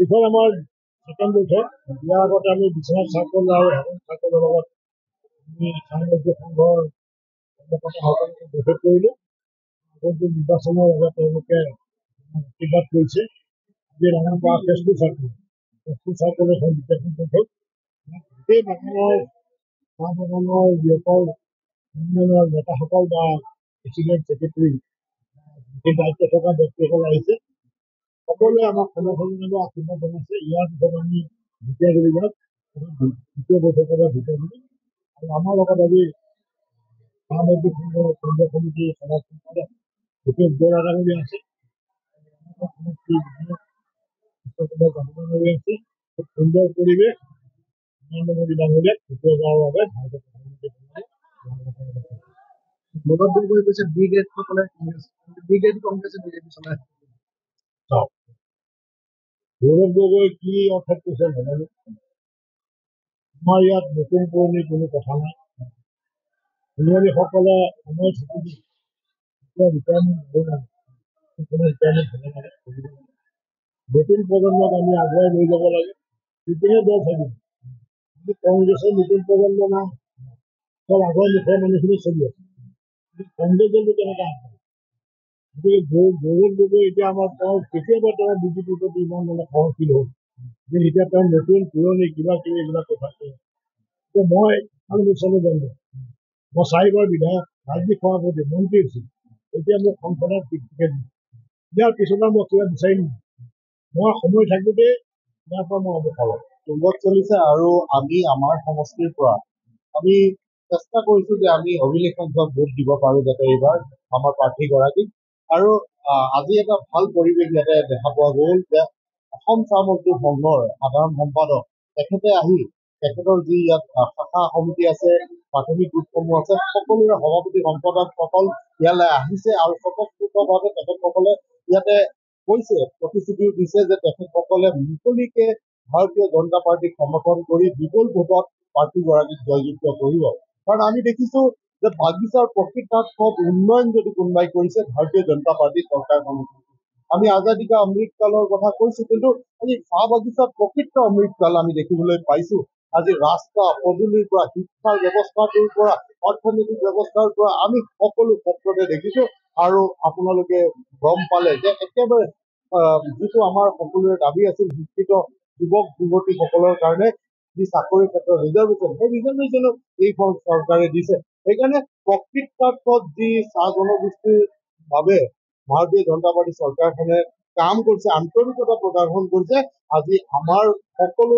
এইখন আমাৰ ছেকেণ্ড বৈঠক। ইয়াৰ আগতে আমি বিশ্বনাথ চাৰ্কল আৰু হেমন্ত চাৰ্কলৰ লগত আমি সাংবাদিক সংঘৰ কৰ্মকৰ্তাসকলক বৈঠক কৰিলোঁ। আগন্তুক নিৰ্বাচনৰ বাবে তেওঁলোকে আশীৰ্বাদ কৰিছে। আজি ৰাঙাপাৰা তেজপুৰ চাৰ্কল এখন বিশেষ বৈঠক। গোটেই বাগানৰ চাহ বাগানৰ যিসকল ইউনিয়নৰ নেতাসকল বা প্ৰেচিডেণ্ট ছেক্ৰেটাৰী সেই দায়িত্ব থকা ব্যক্তিসকল আহিছে। সকলোৱে আমাক সমৰ্থন জনাব, আশীৰ্বাদ জনাইছে। ইয়াৰ পিছত আমি ঢেকীয়াজুলিত দ্বিতীয় বৈঠকৰ ভোটৰ দিম। আৰু আমাৰ লগত আজি সাংবাদিক সংঘৰ কেন্দ্ৰীয় সমিতিৰ সমাজ সম্পাদক ভূপেশ বৰাডাঙৰীয়া আছে। আছে খুব সুন্দৰ পৰিৱেশ। নৰেন্দ্ৰ মোদী ডাঙৰীয়াক দ্বিতীয়বাৰৰ বাবে ভাৰতৰ প্ৰধানমন্ত্ৰী গৌৰৱ গগৈ কৈছে বি গ্ৰেডসকলে বি গ্ৰেড কংগ্ৰেছে বিজেপি চলাই। গৌৰৱ গগৈ কি অৰ্থত কৈছে নাজানো। আমাৰ ইয়াত নতুন পুৰণি কোনো কথা নাই। খেলুৱৈসকলে সময় থাকোঁতে নতুন প্ৰজন্মক আমি আগুৱাই লৈ যাব লাগে। তেতিয়াহে দল থাকিব। কংগ্ৰেছৰ নতুন প্ৰজন্ম নাই, চব আগৰ মুখৰ মানুহখিনি চলি আছে। কংগ্ৰেছ দলটো কেনেকৈ আগবাঢ়ে? গতিকে গৌৰৱ গগৈ এতিয়া আমাৰ কেতিয়াবা তেওঁ বিজেপিৰ প্ৰতি ইমান সহনশীল হ'ল যে এতিয়া তেওঁ নতুন পুৰণি কিবা কিবি এইবিলাক কথা কয়। এতিয়া মই নিৰ্বাচনত জানো, মই 4বাৰ বিধায়ক, ৰাজ্যিক সভাপতি, মন্ত্ৰী হৈছিল। এতিয়া মোক সংসদত টিকেট দিম। ইয়াৰ পিছত মই কিবা বিচাৰিম। মই সময় থাকোঁতে ইয়াৰ পৰা মই অৱসৰ ল'ম। চুম্বক চলিছে আৰু আমি আমাৰ সমষ্টিৰ পৰা আমি চেষ্টা কৰিছো যে আমি অভিলেখ সংখ্যক ভোট দিব পাৰো যাতে এইবাৰ আমাৰ প্ৰাৰ্থীগৰাকীক। আৰু আজি এটা ভাল পৰিৱেশ ইয়াতে দেখা পোৱা গ'ল যে অসম চাহ মজদুৰ সংঘৰ সাধাৰণ সম্পাদক তেখেতে আহি তেখেতৰ যি ইয়াত শাখা সমিতি আছে, প্ৰাথমিক গোটসমূহ আছে, সকলোৰে সভাপতি সম্পাদকসকল ইয়ালৈ আহিছে আৰু স্বতঃস্ফূৰ্তভাৱে তেখেতসকলে ইয়াতে কৈছে, প্ৰতিশ্ৰুতিও দিছে যে তেখেতসকলে মুকলিকে ভাৰতীয় জনতা পাৰ্টীক সমৰ্থন কৰি বিপুল ভোটত প্ৰাৰ্থীগৰাকীক জয়যুক্ত কৰিব। কাৰণ আমি দেখিছো যে বাগিচাৰ প্ৰকৃতাৰ্থত উন্নয়ন যদি কোনোবাই কৰিছে ভাৰতীয় জনতা পাৰ্টী চৰকাৰখন। আমি আজাদী কা অমৃতকালৰ কথা কৈছো, কিন্তু আজি চাহ বাগিচাত প্ৰকৃত অমৃতকাল আমি দেখিবলৈ পাইছো। আজি ৰাস্তা পদূলিৰ পৰা শিক্ষাৰ ব্যৱস্থাটোৰ পৰা অৰ্থনৈতিক ব্যৱস্থাৰ পৰা আমি সকলো ক্ষেত্ৰতে দেখিছো। আৰু আপোনালোকে গম পালে যে একেবাৰে যিটো আমাৰ সকলোৰে দাবী আছিল শিক্ষিত যুৱক যুৱতীসকলৰ কাৰণে যি চাকৰিৰ ক্ষেত্ৰত ৰিজাৰ্ভেশ্যন, সেই ৰিজাৰ্ভেশ্যনো এইখন চৰকাৰে দিছে। সেইকাৰণে প্ৰকৃতাৰ্থত যি চাহ জনগোষ্ঠীৰ বাবে ভাৰতীয় জনতা পাৰ্টী চৰকাৰখনে কাম কৰিছে, আন্তৰিকতা প্ৰদৰ্শন কৰিছে, আজি আমাৰ সকলো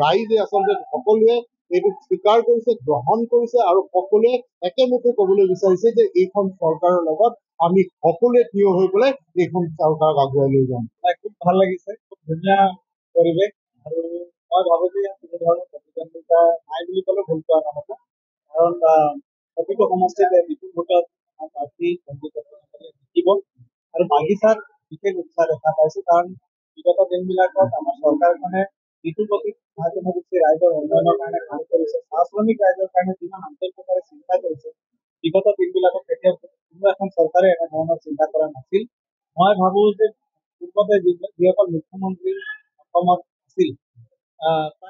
ৰাইজে আচলতে সকলোৱে এইটো স্বীকাৰ কৰিছে, গ্ৰহণ কৰিছে আৰু সকলোৱে একেমুখে ক'বলৈ বিচাৰিছে যে এইখন চৰকাৰৰ লগত আমি সকলোৱে থিয় হৈ পেলাই এইখন চৰকাৰক আগুৱাই লৈ যাম। খুব ভাল লাগিছে, খুব ধুনীয়া পৰিৱেশ। আৰু মই ভাবো যে ইয়াত কোনো ধৰণৰ প্ৰতিদ্বন্দ্বিতা নাই বুলি ক'লে ভুল কোৱা নহ'ব। কাৰণ প্ৰতিটো সমষ্টিতে বিপুল ভোটত প্ৰাৰ্থী জিকিব। আৰু বাগিচাত বিশেষ উৎসাহ দেখা পাইছো, কাৰণ বিগত দিনবিলাকত আমাৰ চৰকাৰখনে যিটো প্ৰতি চাহ জনগোষ্ঠী ৰাইজৰ উন্নয়নৰ কাৰণে কাম কৰিছে, চাহ শ্ৰমিক ৰাইজৰ কাৰণে যিমান আন্তৰিকতাৰে চিন্তা কৰিছে, বিগত দিনবিলাকত কেতিয়াও কোনো এখন চৰকাৰে এনেধৰণৰ চিন্তা কৰা নাছিল। মই ভাবো যে পূৰ্বতে যিসকল মুখ্যমন্ত্ৰী অসমত আছিল